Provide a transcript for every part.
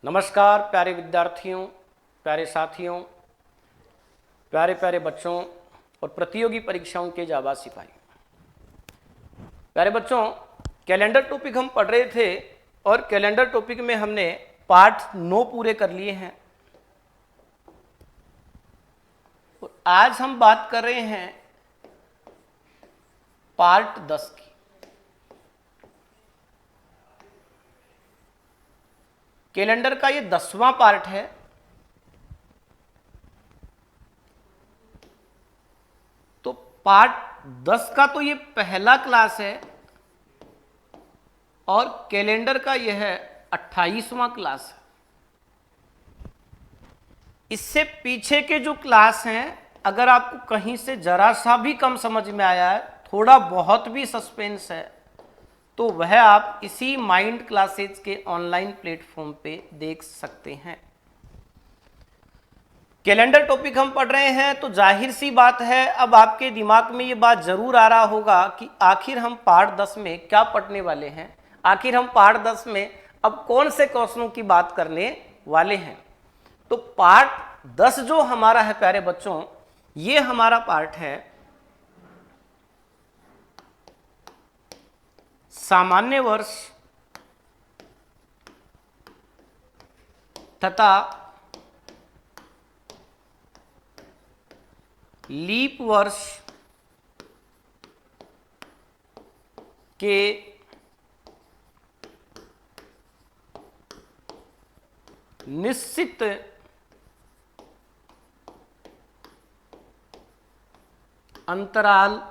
नमस्कार प्यारे विद्यार्थियों, प्यारे साथियों, प्यारे प्यारे बच्चों और प्रतियोगी परीक्षाओं के जाबाज सिपाही। प्यारे बच्चों, कैलेंडर टॉपिक हम पढ़ रहे थे और कैलेंडर टॉपिक में हमने पार्ट 9 पूरे कर लिए हैं। और आज हम बात कर रहे हैं पार्ट 10 की। कैलेंडर का ये 10वां पार्ट है। तो पार्ट 10 का तो ये पहला क्लास है और कैलेंडर का यह 28वां क्लास है। इससे पीछे के जो क्लास हैं, अगर आपको कहीं से जरा सा भी कम समझ में आया है, थोड़ा बहुत भी सस्पेंस है, तो वह आप इसी माइंड क्लासेज के ऑनलाइन प्लेटफॉर्म पे देख सकते हैं। कैलेंडर टॉपिक हम पढ़ रहे हैं तो जाहिर सी बात है, अब आपके दिमाग में ये बात जरूर आ रहा होगा कि आखिर हम पार्ट 10 में क्या पढ़ने वाले हैं, आखिर हम पार्ट 10 में अब कौन से क्वेश्चनों की बात करने वाले हैं। तो पार्ट 10 जो हमारा है प्यारे बच्चों, ये हमारा पार्ट है सामान्य वर्ष तथा लीप वर्ष के निश्चित अंतराल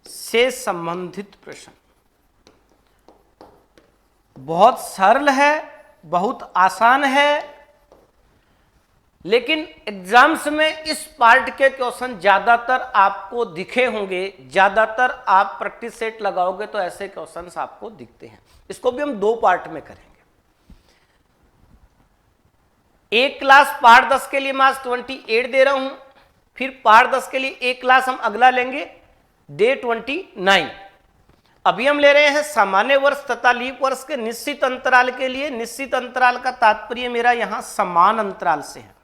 से संबंधित प्रश्न। बहुत सरल है, बहुत आसान है, लेकिन एग्जाम्स में इस पार्ट के क्वेश्चन ज्यादातर आपको दिखे होंगे। ज्यादातर आप प्रैक्टिस सेट लगाओगे तो ऐसे क्वेश्चंस आपको दिखते हैं। इसको भी हम 2 पार्ट में करेंगे। एक क्लास पार्ट 10 के लिए मैं आज 28 दे रहा हूं, फिर पार्ट 10 के लिए एक क्लास हम अगला लेंगे डे 29। अभी हम ले रहे हैं सामान्य वर्ष तथा लीप वर्ष के निश्चित अंतराल के लिए। निश्चित अंतराल का तात्पर्य मेरा यहां समान अंतराल से है,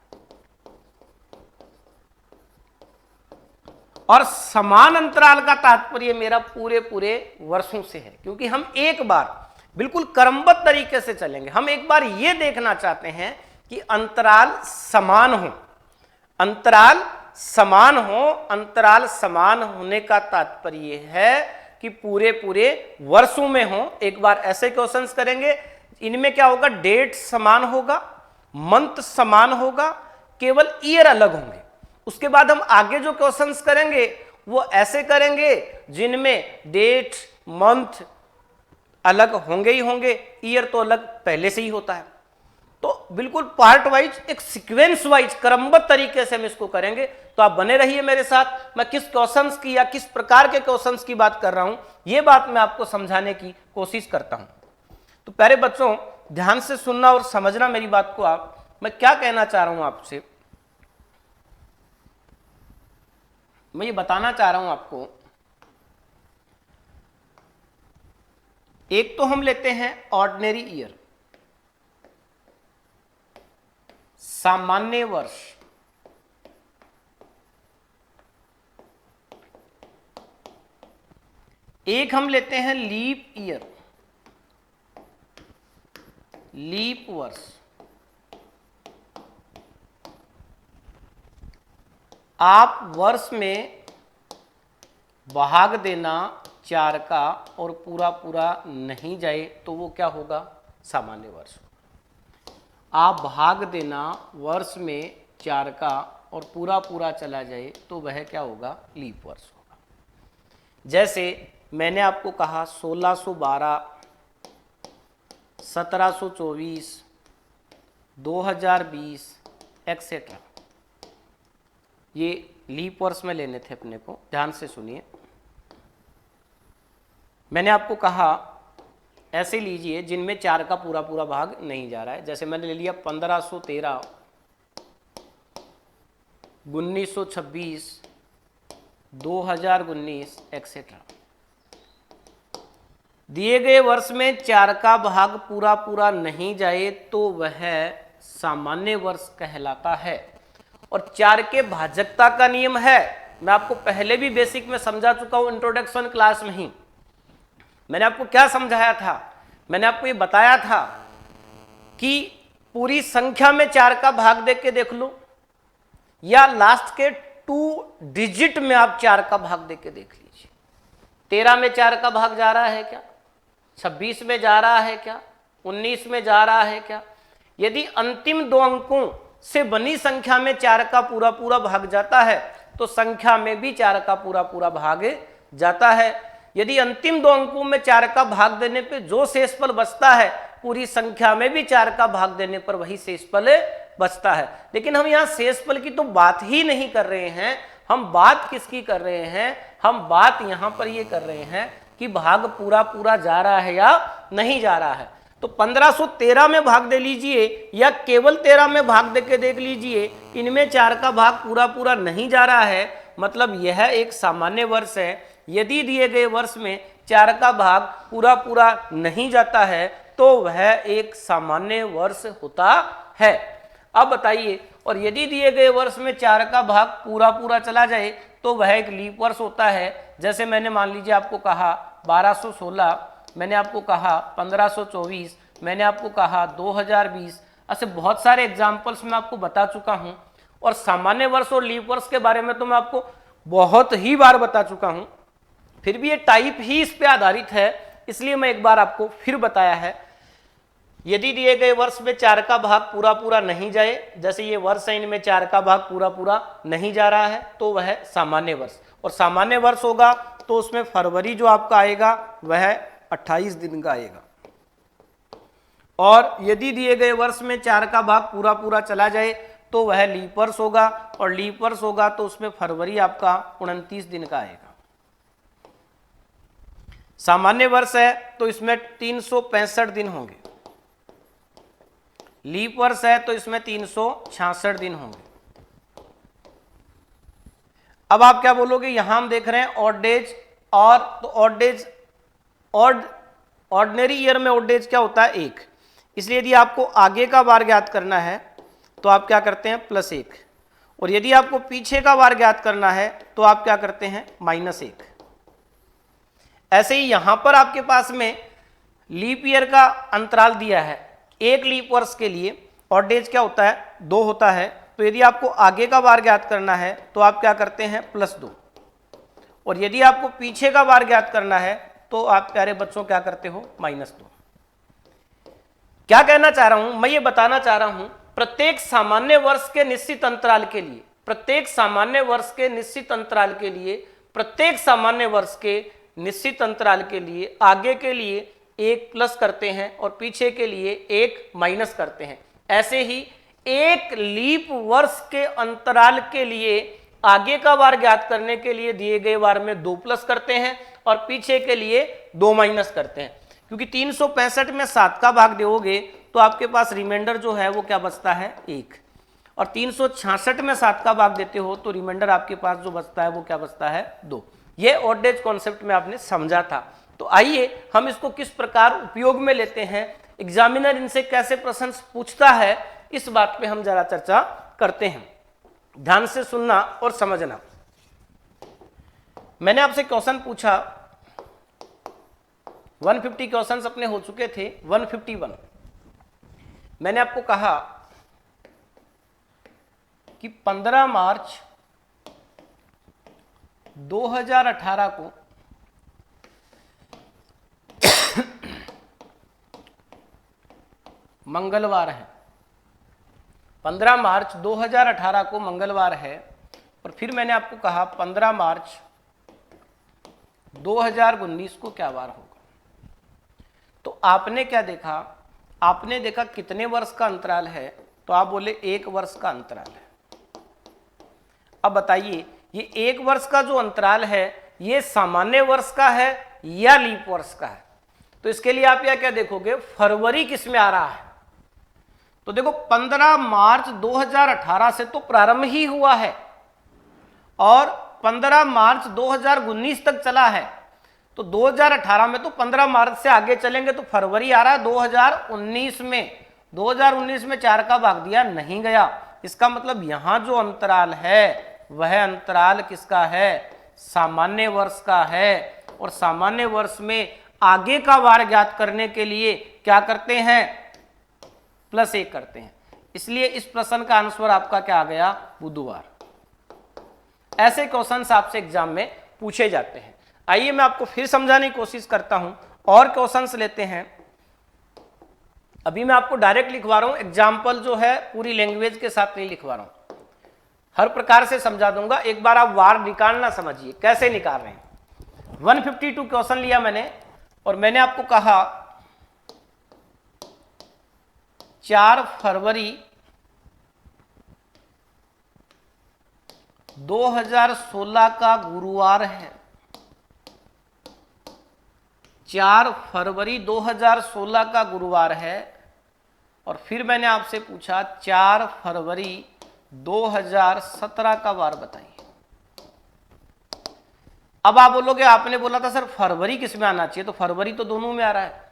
और समान अंतराल का तात्पर्य मेरा पूरे पूरे वर्षों से है, क्योंकि हम एक बार बिल्कुल क्रमबद्ध तरीके से चलेंगे। हम एक बार यह देखना चाहते हैं कि अंतराल समान हो, अंतराल समान हो। अंतराल समान होने का तात्पर्य है कि पूरे पूरे वर्षों में हो। एक बार ऐसे क्वेश्चंस करेंगे, इनमें क्या होगा, डेट समान होगा, मंथ समान होगा, केवल ईयर अलग होंगे। उसके बाद हम आगे जो क्वेश्चंस करेंगे वो ऐसे करेंगे जिनमें डेट मंथ अलग होंगे ही होंगे, ईयर तो अलग पहले से ही होता है। तो बिल्कुल पार्ट वाइज, एक सीक्वेंस वाइज क्रमबद्ध तरीके से हम इसको करेंगे। तो आप बने रहिए मेरे साथ। मैं किस क्वेश्चंस की या किस प्रकार के क्वेश्चंस की बात कर रहा हूं, यह बात मैं आपको समझाने की कोशिश करता हूं। तो प्यारे बच्चों, ध्यान से सुनना और समझना मेरी बात को। आप, मैं क्या कहना चाह रहा हूं आपसे, मैं ये बताना चाह रहा हूं आपको। एक तो हम लेते हैं ऑर्डिनरी ईयर, सामान्य वर्ष। एक हम लेते हैं लीप ईयर, लीप वर्ष। आप वर्ष में भाग देना 4 का और पूरा पूरा नहीं जाए तो वो क्या होगा, सामान्य वर्ष। आप भाग देना वर्ष में 4 का और पूरा पूरा चला जाए तो वह क्या होगा, लीप वर्ष होगा। जैसे मैंने आपको कहा 1612, 1724, 2020 एक्सेट्रा, ये लीप वर्ष में लेने थे अपने को। ध्यान से सुनिए, मैंने आपको कहा ऐसे लीजिए जिनमें 4 का पूरा पूरा भाग नहीं जा रहा है। जैसे मैंने ले लिया 1513, 1926, 2019 एक्सेट्रा। दिए गए वर्ष में 4 का भाग पूरा पूरा नहीं जाए तो वह सामान्य वर्ष कहलाता है। और 4 के भाजकता का नियम है, मैं आपको पहले भी बेसिक में समझा चुका हूं, इंट्रोडक्शन क्लास में ही मैंने आपको क्या समझाया था, मैंने आपको ये बताया था कि पूरी संख्या में 4 का भाग देख के देख लो, या लास्ट के 2 डिजिट में आप 4 का भाग देख के देख लीजिए। 13 में 4 का भाग जा रहा है क्या, 26 में जा रहा है क्या, 19 में जा रहा है क्या? यदि अंतिम 2 अंकों से बनी संख्या में 4 का पूरा पूरा भाग जाता है तो संख्या में भी 4 का पूरा पूरा भाग जाता है। यदि अंतिम 2 अंकों में 4 का भाग देने पे जो शेषफल बचता है, पूरी संख्या में भी 4 का भाग देने पर वही शेषफल बचता है। लेकिन हम यहाँ शेषफल की तो बात ही नहीं कर रहे हैं, हम बात किसकी कर रहे हैं? हम बात यहाँ पर ये कर रहे हैं कि भाग पूरा पूरा जा रहा है या नहीं जा रहा है। तो 1513 में भाग दे लीजिए या केवल 13 में भाग दे के देख लीजिए, इनमें 4 का भाग पूरा पूरा नहीं जा रहा है, मतलब यह एक सामान्य वर्ष है। यदि दिए गए वर्ष में 4 का भाग पूरा पूरा नहीं जाता है तो वह एक सामान्य वर्ष होता है। अब बताइए, और यदि दिए गए वर्ष में 4 का भाग पूरा पूरा चला जाए तो वह एक लीप वर्ष होता है। जैसे मैंने मान लीजिए आपको कहा 1216, मैंने आपको कहा 1524, मैंने आपको कहा 2020, ऐसे बहुत सारे एग्जाम्पल्स मैं आपको बता चुका हूं। और सामान्य वर्ष और लीप वर्ष के बारे में तो मैं आपको बहुत ही बार बता चुका हूं, फिर भी ये टाइप ही इस पे आधारित है, इसलिए मैं एक बार आपको फिर बताया है। यदि दिए गए वर्ष में 4 का भाग पूरा पूरा नहीं जाए, जैसे ये वर्ष है, इनमें 4 का भाग पूरा पूरा नहीं जा रहा है, तो वह सामान्य वर्ष। और सामान्य वर्ष होगा तो उसमें फरवरी जो आपका आएगा वह 28 दिन का आएगा। और यदि दिए गए वर्ष में 4 का भाग पूरा पूरा चला जाए तो वह लीप वर्ष होगा, और लीप वर्ष होगा तो उसमें फरवरी आपका 29 दिन का आएगा। सामान्य वर्ष है तो इसमें 365 दिन होंगे, लीप वर्ष है तो इसमें 366 दिन होंगे। अब आप क्या बोलोगे, यहां हम देख रहे हैं ऑड डेज, और तो ऑड डेज, ऑर्डिनरी ईयर में ऑड डेज क्या होता है? 1। इसलिए यदि आपको आगे का वार ज्ञात करना है तो आप क्या करते हैं? +1। और यदि आपको पीछे का वार ज्ञात करना है तो आप क्या करते हैं? -1। ऐसे ही यहां पर आपके पास में लीप ईयर का अंतराल दिया है। एक लीप वर्ष के लिए ऑड डेज क्या होता है? 2 होता है। तो यदि आपको आगे का वार ज्ञात करना है तो आप क्या करते हैं? +2। और यदि आपको पीछे का वार ज्ञात करना है तो आप प्यारे बच्चों क्या करते हो? -2। क्या कहना चाह रहा हूं मैं? ये बताना चाह रहा हूं, प्रत्येक सामान्य वर्ष के निश्चित अंतराल के लिए, प्रत्येक सामान्य वर्ष के निश्चित अंतराल के लिए, प्रत्येक सामान्य वर्ष के निश्चित अंतराल के लिए आगे के लिए 1 प्लस करते हैं और पीछे के लिए 1 माइनस करते हैं। ऐसे ही एक लीप वर्ष के अंतराल के लिए आगे का वार ज्ञात करने के लिए दिए गए वार में 2 प्लस करते हैं और पीछे के लिए 2 माइनस करते हैं। क्योंकि 365 में 7 का भाग दोगे तो आपके पास रिमाइंडर जो है वो क्या बचता है? 1। और 366 में 7 का भाग देते हो तो रिमाइंडर आपके पास जो बचता है वो क्या बचता है? 2। ये ऑड डेज कॉन्सेप्ट में आपने समझा था। तो आइए हम इसको किस प्रकार उपयोग में लेते हैं, एग्जामिनर इनसे कैसे प्रश्न पूछता है, इस बात पे हम जरा चर्चा करते हैं। ध्यान से सुनना और समझना। मैंने आपसे क्वेश्चन पूछा, 150 क्वेश्चंस अपने हो चुके थे, 151। मैंने आपको कहा कि 15 मार्च 2018 को मंगलवार है। 15 मार्च 2018 को मंगलवार है। और फिर मैंने आपको कहा 15 मार्च 2019 को क्या वार होगा। तो आपने क्या देखा? आपने देखा कितने वर्ष का अंतराल है, तो आप बोले 1 वर्ष का अंतराल है। अब बताइए, ये 1 वर्ष का जो अंतराल है ये सामान्य वर्ष का है या लीप वर्ष का है? तो इसके लिए आप क्या देखोगे, फरवरी किस में आ रहा है। तो देखो 15 मार्च 2018 से तो प्रारंभ ही हुआ है और 15 मार्च 2019 तक चला है। तो 2018 में तो 15 मार्च से आगे चलेंगे तो फरवरी आ रहा है 2019 में। 2019 में 4 का भाग दिया नहीं गया, इसका मतलब यहां जो अंतराल है वह अंतराल किसका है, सामान्य वर्ष का है। और सामान्य वर्ष में आगे का वार ज्ञात करने के लिए क्या करते हैं, +1 करते हैं। इसलिए इस प्रश्न का आंसर आपका क्या आ गया, बुधवार। ऐसे क्वेश्चंस आपसे एग्जाम में पूछे जाते हैं। आइए मैं आपको फिर समझाने की कोशिश करता हूं और क्वेश्चंस लेते हैं। अभी मैं आपको डायरेक्ट लिखवा रहा हूं, एग्जाम्पल जो है पूरी लैंग्वेज के साथ नहीं लिखवा रहा हूं, हर प्रकार से समझा दूंगा। एक बार आप वार निकालना समझिए कैसे निकाल रहे हैं। 152 क्वेश्चन लिया मैंने और मैंने आपको कहा 4 फरवरी 2016 का गुरुवार है। 4 फरवरी 2016 का गुरुवार है। और फिर मैंने आपसे पूछा 4 फरवरी 2017 का वार बताइए। अब आप बोलोगे आपने बोला था सर फरवरी किस में आना चाहिए, तो फरवरी तो दोनों में आ रहा है।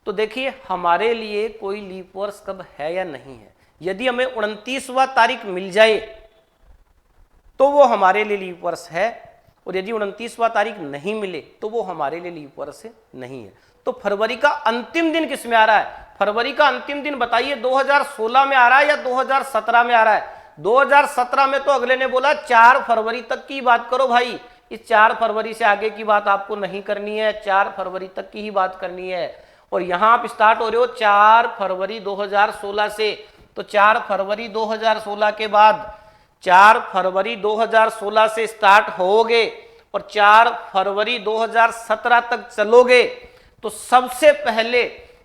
तो देखिए हमारे लिए कोई लीप वर्ष कब है या नहीं है। यदि हमें 29वां तारीख मिल जाए तो वो हमारे लिए लीप वर्ष है, और यदि 29वां तारीख नहीं मिले तो वो हमारे लिए लीप वर्ष नहीं है। तो फरवरी का अंतिम दिन किस में आ रहा है, फरवरी का अंतिम दिन बताइए 2016 में आ रहा है या 2017 में आ रहा है। 2017 में तो अगले ने बोला 4 फरवरी तक की बात करो भाई, इस 4 फरवरी से आगे की बात आपको नहीं करनी है, 4 फरवरी तक की ही बात करनी है। और यहां आप स्टार्ट हो रहे हो 4 फरवरी 2016 से, तो 4 फरवरी 2016 के बाद 4 फरवरी 2016 से स्टार्ट होगे और 4 फरवरी 2017 तक चलोगे, तो सबसे पहले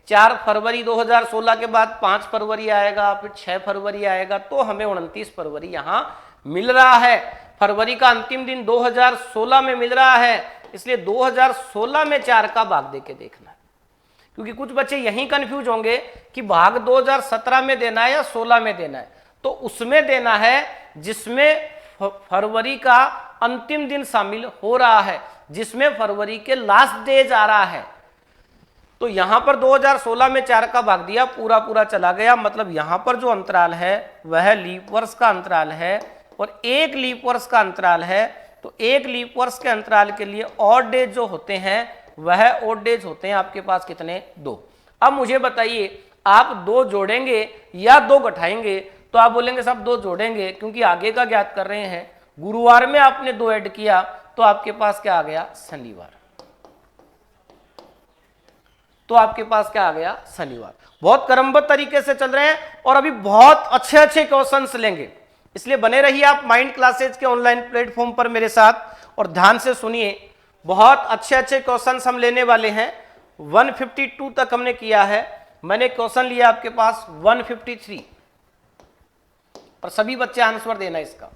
4 फरवरी 2016 के बाद 5 फरवरी आएगा, फिर 6 फरवरी आएगा, तो हमें 29 फरवरी यहां मिल रहा है। फरवरी का अंतिम दिन 2016 में मिल रहा है, इसलिए 2016 में 4 का भाग देके देखना है। क्योंकि कुछ बच्चे यहीं कंफ्यूज होंगे कि भाग 2017 में देना है या 16 में देना है। तो उसमें देना है जिसमें फरवरी का अंतिम दिन शामिल हो रहा है, जिसमें फरवरी के लास्ट डेज आ रहा है। तो यहां पर 2016 में 4 का भाग दिया, पूरा पूरा चला गया, मतलब यहां पर जो अंतराल है वह लीप वर्ष का अंतराल है और एक लीप वर्ष का अंतराल है। तो एक लीप वर्ष के अंतराल के लिए ऑड डेज जो होते हैं वह ऑड डेज होते हैं आपके पास कितने, 2। अब मुझे बताइए आप 2 जोड़ेंगे या 2 घटाएंगे, तो आप बोलेंगे साहब 2 जोड़ेंगे क्योंकि आगे का ज्ञात कर रहे हैं। गुरुवार में आपने 2 ऐड किया तो आपके पास क्या आ गया, शनिवार। तो आपके पास क्या आ गया, शनिवार। बहुत क्रमबद्ध तरीके से चल रहे हैं और अभी बहुत अच्छे अच्छे क्वेश्चंस लेंगे, इसलिए बने रहिए आप माइंड क्लासेज के ऑनलाइन प्लेटफॉर्म पर मेरे साथ और ध्यान से सुनिए। बहुत अच्छे अच्छे क्वेश्चंस हम लेने वाले हैं। 152 तक हमने किया है, मैंने क्वेश्चन लिया आपके पास 153 और सभी बच्चे आंसर देना इसका।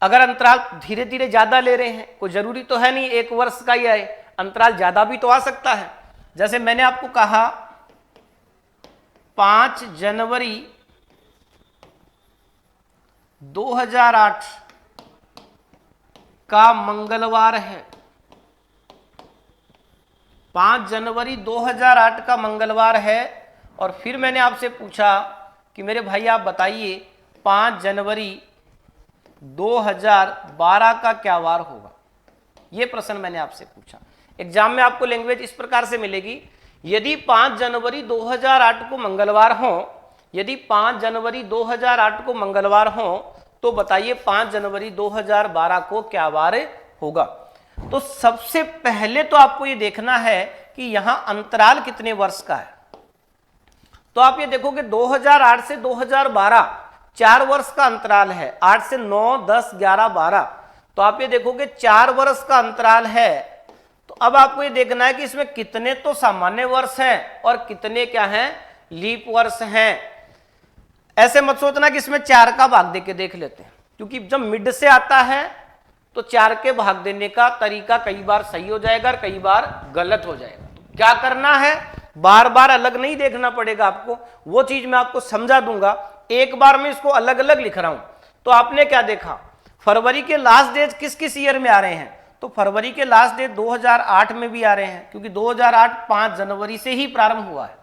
अगर अंतराल धीरे धीरे ज्यादा ले रहे हैं, कोई जरूरी तो है नहीं 1 वर्ष का ही आए, अंतराल ज्यादा भी तो आ सकता है। जैसे मैंने आपको कहा 5 जनवरी 2008 का मंगलवार है। 5 जनवरी 2008 का मंगलवार है। और फिर मैंने आपसे पूछा कि मेरे भाई आप बताइए 5 जनवरी 2012 का क्या वार होगा। यह प्रश्न मैंने आपसे पूछा। एग्जाम में आपको लैंग्वेज इस प्रकार से मिलेगी, यदि 5 जनवरी 2008 को मंगलवार हो, यदि 5 जनवरी 2008 को मंगलवार हो तो बताइए 5 जनवरी 2012 को क्या वार होगा। तो सबसे पहले तो आपको ये देखना है कि यहां अंतराल कितने वर्ष का है। तो आप ये देखोगे 2008 से 2012 4 वर्ष का अंतराल है, 8 से 9, 10, 11, 12। तो आप ये देखोगे 4 वर्ष का अंतराल है। तो अब आपको ये देखना है कि इसमें कितने तो सामान्य वर्ष हैं और कितने क्या हैं, लीप वर्ष हैं। ऐसे मत सोचना कि इसमें 4 का भाग देके देख लेते हैं, क्योंकि जब मिड से आता है तो 4 के भाग देने का तरीका कई बार सही हो जाएगा और कई बार गलत हो जाएगा। तो क्या करना है, बार बार अलग नहीं देखना पड़ेगा आपको, वो चीज मैं आपको समझा दूंगा। एक बार मैं इसको अलग अलग लिख रहा हूं। तो आपने क्या देखा, फरवरी के लास्ट डेज किस किस ईयर में आ रहे हैं? तो फरवरी के लास्ट डेट 2008 में भी आ रहे हैं, क्योंकि 2008 5 जनवरी से ही प्रारंभ हुआ है।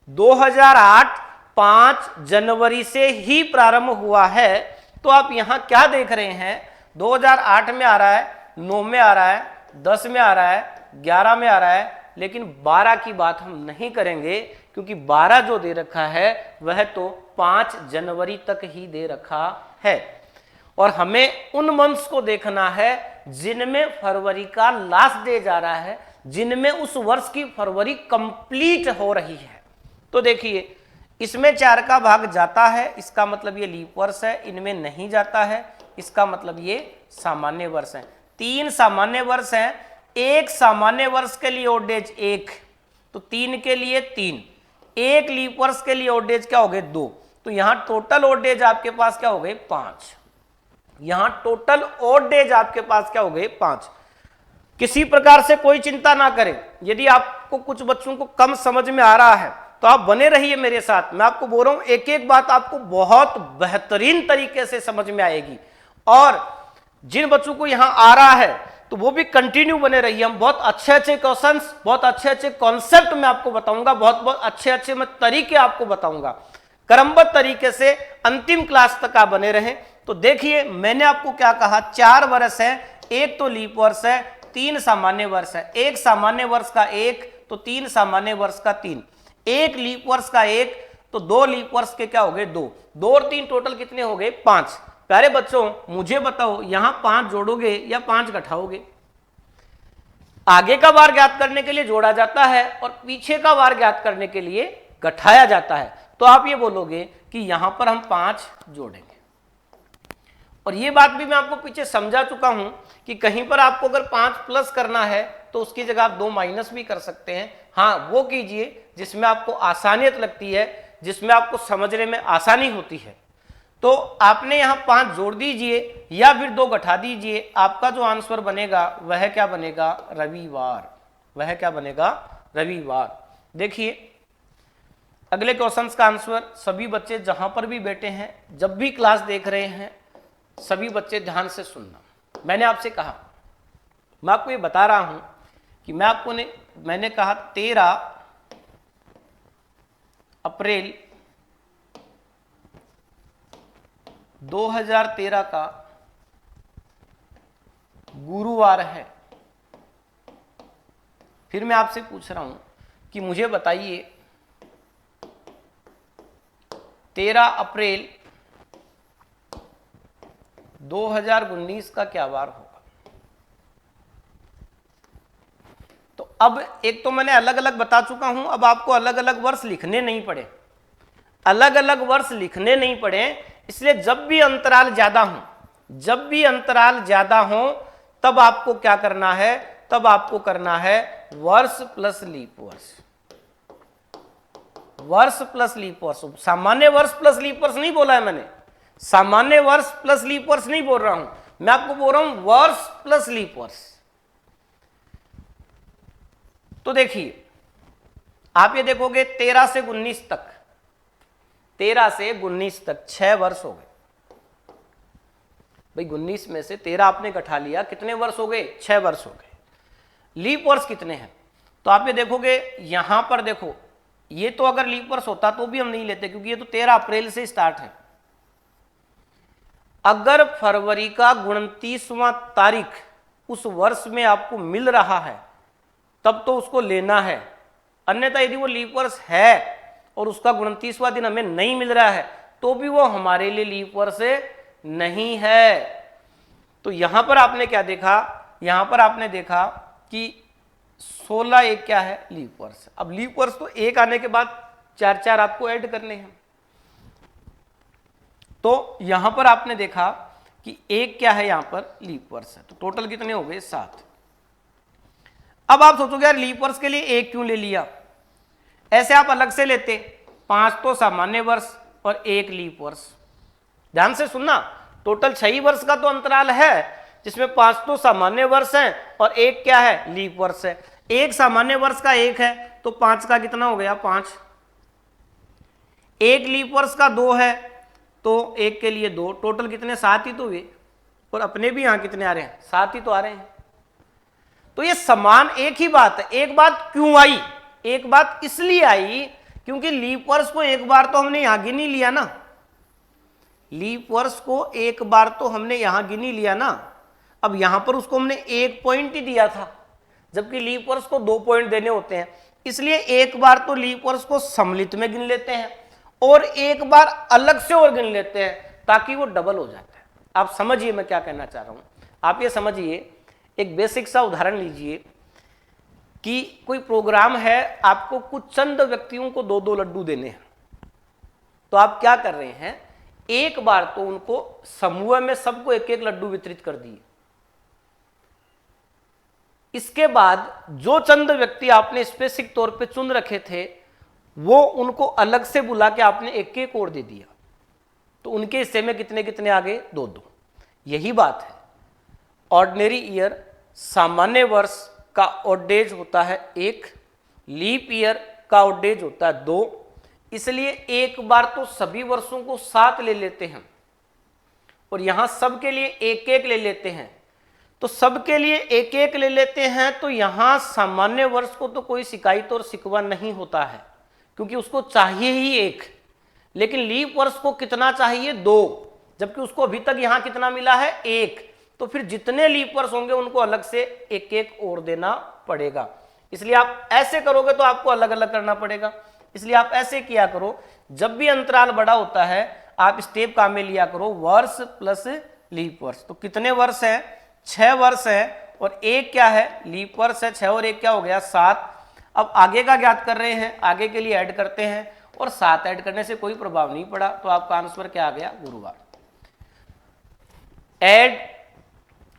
2008 5 जनवरी से ही प्रारंभ हुआ है। तो आप यहां क्या देख रहे हैं? 2008 में आ रहा है, 9 में आ रहा है, 10 में आ रहा है, 11 में आ रहा है, लेकिन 12 की बात हम नहीं करेंगे, क्योंकि 12 जो दे रखा है वह तो 5 जनवरी तक ही दे रखा है। और हमें उन मंथ्स को देखना है जिनमें फरवरी का लास्ट डे जा रहा है, जिनमें उस वर्ष की फरवरी कंप्लीट हो रही है। तो देखिए, इसमें 4 का भाग जाता है, इसका मतलब ये लीप वर्ष है। इनमें नहीं जाता है, इसका मतलब ये सामान्य वर्ष है। 3 सामान्य वर्ष हैं। एक सामान्य वर्ष के लिए ओड डेज 1, तो 3 के लिए 3, एक लीप वर्ष के लिए ओड डेज क्या हो गए? 2। तो यहां टोटल ओड डेज आपके पास क्या हो गए? 5। यहां टोटल ओड डेज आपके पास क्या हो गए? 5। किसी प्रकार से कोई चिंता ना करें। यदि आपको कुछ बच्चों को कम समझ में आ रहा है तो आप बने रहिए मेरे साथ। मैं आपको बोल रहा हूं, एक एक बात आपको बहुत बेहतरीन तरीके से समझ में आएगी। और जिन बच्चों को यहां आ रहा है तो वो भी कंटिन्यू बने रहिए। हम बहुत अच्छे अच्छे क्वेश्चंस, बहुत अच्छे अच्छे कॉन्सेप्ट मैं आपको बताऊंगा, बहुत बहुत अच्छे अच्छे मैं तरीके आपको बताऊंगा। क्रमबद्ध तरीके से अंतिम क्लास तक आप बने रहें। तो देखिए, मैंने आपको क्या कहा, 4 वर्ष है, एक तो लीप वर्ष है, 3 सामान्य वर्ष है। एक सामान्य वर्ष का 1, तो 3 सामान्य वर्ष का 3, एक लीप वर्ष का 1, तो 2 लीप वर्ष के क्या हो गए? 2। 2 और 3 टोटल कितने हो गए? 5। प्यारे बच्चों, मुझे बताओ, यहां 5 जोड़ोगे या 5 घटाओगे? आगे का वार ज्ञात करने के लिए जोड़ा जाता है और पीछे का वार ज्ञात करने के लिए घटाया जाता है। तो आप ये बोलोगे कि यहां पर हम 5 जोड़ेंगे। और ये बात भी मैं आपको पीछे समझा चुका हूं कि कहीं पर आपको अगर 5 प्लस करना है तो उसकी जगह आप 2 माइनस भी कर सकते हैं। हाँ, वो कीजिए जिसमें आपको आसानियत लगती है, जिसमें आपको समझने में आसानी होती है। तो आपने यहां 5 जोड़ दीजिए या फिर 2 घटा दीजिए। आपका जो आंसर बनेगा वह क्या बनेगा? रविवार। वह क्या बनेगा? रविवार। देखिए, अगले क्वेश्चंस का आंसर सभी बच्चे जहां पर भी बैठे हैं, जब भी क्लास देख रहे हैं, सभी बच्चे ध्यान से सुनना। मैंने आपसे कहा, मैं आपको ये बता रहा हूं कि मैंने कहा 13 अप्रैल 2013 का गुरुवार है। फिर मैं आपसे पूछ रहा हूं कि मुझे बताइए 13 अप्रैल 2019 का क्या वार होगा? तो अब एक तो मैंने अलग अलग बता चुका हूं, अब आपको अलग अलग वर्ष लिखने नहीं पड़े, अलग अलग वर्ष लिखने नहीं पड़े। इसलिए जब भी अंतराल ज्यादा हो तब आपको क्या करना है? तब आपको करना है वर्ष प्लस लीप वर्ष। वर्ष प्लस लीप वर्ष, सामान्य वर्ष प्लस लीप वर्ष नहीं बोला है मैंने। सामान्य वर्ष प्लस लीप वर्ष नहीं बोल रहा हूं, मैं आपको बोल रहा हूं वर्ष प्लस लीप वर्ष। तो देखिए, आप ये देखोगे 13 से 19 तक, 13 से 19 तक 6 वर्ष हो गए। भाई 19 में से 13 आपने घटा लिया, कितने वर्ष हो गए? 6 वर्ष हो गए। लीप वर्ष कितने हैं? तो आप ये देखोगे, यहां पर देखो, ये तो अगर लीप वर्ष होता तो भी हम नहीं लेते, क्योंकि ये तो 13 अप्रैल से स्टार्ट है। अगर फरवरी का 29वां तारीख उस वर्ष में आपको मिल रहा है तब तो उसको लेना है, अन्यथा यदि वो लीप वर्ष है और उसका 29वां दिन हमें नहीं मिल रहा है तो भी वो हमारे लिए लीप वर्ष नहीं है। तो यहां पर आपने क्या देखा? यहां पर आपने देखा कि 16 एक क्या है? लीप वर्ष। अब लीप वर्ष तो एक आने के बाद 4 आपको ऐड करने हैं। तो यहां पर आपने देखा कि एक क्या है? यहां पर लीप वर्ष है। तो टोटल कितने हो गए? 7। अब आप सोचोगे यार लीप वर्ष के लिए एक क्यों ले लिया? ऐसे आप अलग से लेते, 5 तो सामान्य वर्ष और 1 लीप वर्ष। ध्यान से सुनना, टोटल 6 वर्ष का तो अंतराल है, जिसमें 5 तो सामान्य वर्ष है और 1 क्या है? लीप वर्ष है। 1 सामान्य वर्ष का 1 है तो 5 का कितना हो गया? 5। 1 लीप वर्ष का 2 है तो 1 के लिए 2, टोटल कितने? 7 ही तो हुए। और अपने भी यहां कितने आ रहे हैं, 7 ही तो आ रहे हैं। तो ये समान एक ही बात है। एक बात क्यों आई, एक बात इसलिए आई क्योंकि लीप वर्ष को एक बार तो हमने यहां गिन ही लिया ना, लीप वर्ष को एक बार तो हमने यहां गिन ही लिया ना। अब यहां पर उसको हमने 1 पॉइंट ही दिया था, जबकि लीप वर्ष को 2 पॉइंट देने होते हैं, इसलिए एक बार तो लीप वर्ष को सम्मिलित में गिन लेते हैं और एक बार अलग से और गिन लेते हैं ताकि वो डबल हो जाता है। आप समझिए मैं क्या कहना चाह रहा हूं। आप ये समझिए, एक बेसिक सा उदाहरण लीजिए कि कोई प्रोग्राम है, आपको कुछ चंद व्यक्तियों को 2-2 लड्डू देने हैं, तो आप क्या कर रहे हैं, एक बार तो उनको समूह में सबको 1-1 लड्डू वितरित कर दिए। इसके बाद जो चंद व्यक्ति आपने स्पेसिफिक तौर पे चुन रखे थे, वो उनको अलग से बुला के आपने 1-1 और दे दिया, तो उनके हिस्से में कितने कितने आ गए, 2-2। यही बात है। ऑर्डिनरी ईयर, सामान्य वर्ष का ऑड डेज होता है 1, लीप ईयर का ऑड डेज होता है 2, इसलिए एक बार तो सभी वर्षों को 7 ले लेते हैं और यहां सबके लिए 1-1 ले लेते हैं। तो सबके लिए 1-1 ले लेते हैं, तो यहां सामान्य वर्ष को तो कोई शिकायत और शिकवा नहीं होता है क्योंकि उसको चाहिए ही 1, लेकिन लीप वर्ष को कितना चाहिए, 2, जबकि उसको अभी तक यहां कितना मिला है, 1। तो फिर जितने लीप वर्ष होंगे उनको अलग से 1-1 और देना पड़ेगा। इसलिए आप ऐसे करोगे तो आपको अलग अलग करना पड़ेगा। इसलिए आप ऐसे किया करो, जब भी अंतराल बड़ा होता है आप स्टेप काम में लिया करो, वर्ष प्लस लीप वर्ष। तो कितने वर्ष है, 6 वर्ष है और 1 क्या है, लीप वर्ष है। 6 और 1 क्या हो गया, 7। अब आगे का ज्ञात कर रहे हैं, आगे के लिए ऐड करते हैं और 7 ऐड करने से कोई प्रभाव नहीं पड़ा, तो आपका आंसर क्या आ गया, गुरुवार। ऐड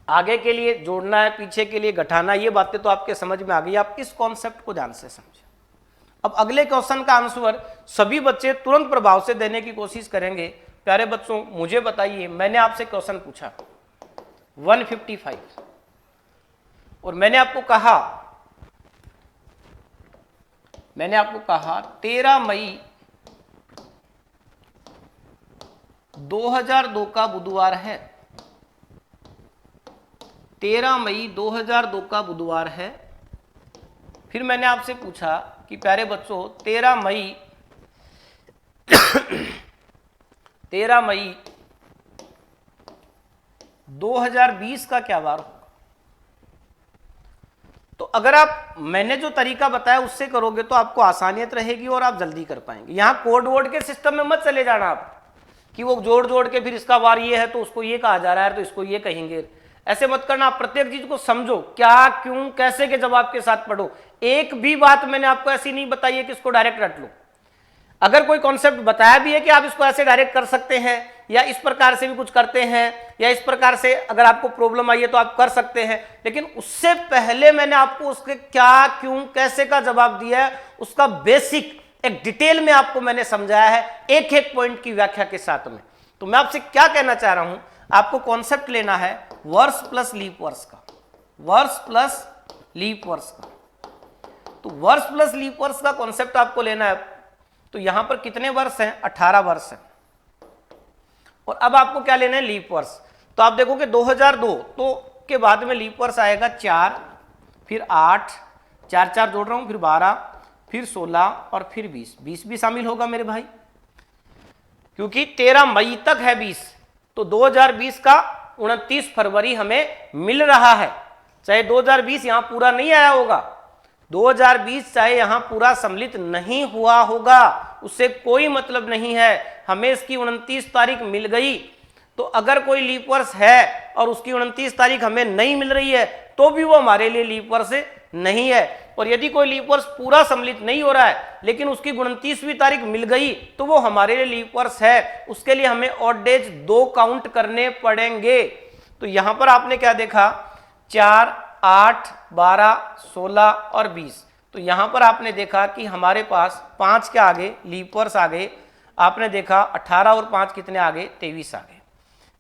आगे के लिए जोड़ना है, पीछे के लिए घटाना, ये बातें तो आपके समझ में आ गई। आप इस कॉन्सेप्ट को ध्यान से समझें। अब अगले क्वेश्चन का आंसर सभी बच्चे तुरंत प्रभाव से देने की कोशिश करेंगे। प्यारे बच्चों, मुझे बताइए, मैंने आपसे क्वेश्चन पूछा 155 और मैंने आपको कहा 13 मई 2002 का बुधवार है। 13 मई 2002 का बुधवार है। फिर मैंने आपसे पूछा कि प्यारे बच्चों 13 मई 2020 का क्या वार होगा। तो अगर आप मैंने जो तरीका बताया उससे करोगे तो आपको आसानियत रहेगी और आप जल्दी कर पाएंगे। यहां कोड वर्ड के सिस्टम में मत चले जाना आप कि वो जोड़ जोड़ के फिर इसका वार ये है तो उसको ये कहा जा रहा है तो इसको ये कहेंगे, ऐसे मत करना। आप प्रत्येक चीज को समझो, क्या, क्यों, कैसे के जवाब के साथ पढ़ो। एक भी बात मैंने आपको ऐसी नहीं बताई है कि इसको डायरेक्ट रट लो। अगर कोई कॉन्सेप्ट बताया भी है कि आप इसको ऐसे डायरेक्ट कर सकते हैं या इस प्रकार से भी कुछ करते हैं या इस प्रकार से अगर आपको प्रॉब्लम आई है तो आप कर सकते हैं, लेकिन उससे पहले मैंने आपको उसके क्या, क्यों, कैसे का जवाब दिया है, उसका बेसिक एक डिटेल में आपको मैंने समझाया है, एक एक पॉइंट की व्याख्या के साथ में। तो मैं आपसे क्या कहना चाह रहा हूं, आपको कॉन्सेप्ट लेना है वर्ष प्लस लीप वर्ष का, वर्ष प्लस लीप वर्ष का। तो वर्ष प्लस लीप वर्ष का कॉन्सेप्ट आपको लेना है। तो यहां पर कितने वर्ष हैं, 18 वर्ष हैं। और अब आपको क्या लेना है, लीप वर्ष। तो आप देखोगे 2002 तो के बाद में लीप वर्ष आएगा 4, फिर 8, 4 जोड़ रहा हूं, फिर 12, फिर 16 और फिर 20 भी शामिल होगा मेरे भाई, क्योंकि 13 मई तक है 20। तो 2020 का 29 फरवरी हमें मिल रहा है। चाहे 2020 यहां पूरा नहीं आया होगा, 2020 चाहे यहां पूरा सम्मिलित नहीं हुआ होगा, उससे कोई मतलब नहीं है, हमें इसकी 29 तारीख मिल गई। तो अगर कोई लीप वर्ष है और उसकी 29 तारीख हमें नहीं मिल रही है तो भी वो हमारे लिए लीप वर्ष नहीं है। और यदि कोई लीप वर्ष पूरा सम्मिलित नहीं हो रहा है लेकिन उसकी 29वीं तारीख मिल गई तो वो हमारे लिए लीप वर्ष है। उसके लिए हमें ऑड डेज 2 काउंट करने पड़ेंगे। तो यहां पर आपने क्या देखा, 4, 8, 12, 16 और 20। तो यहां पर आपने देखा कि हमारे पास 5 के आगे लीप वर्ष आ गए। आपने देखा 18 और 5 कितने आ गए, 23 आ गए।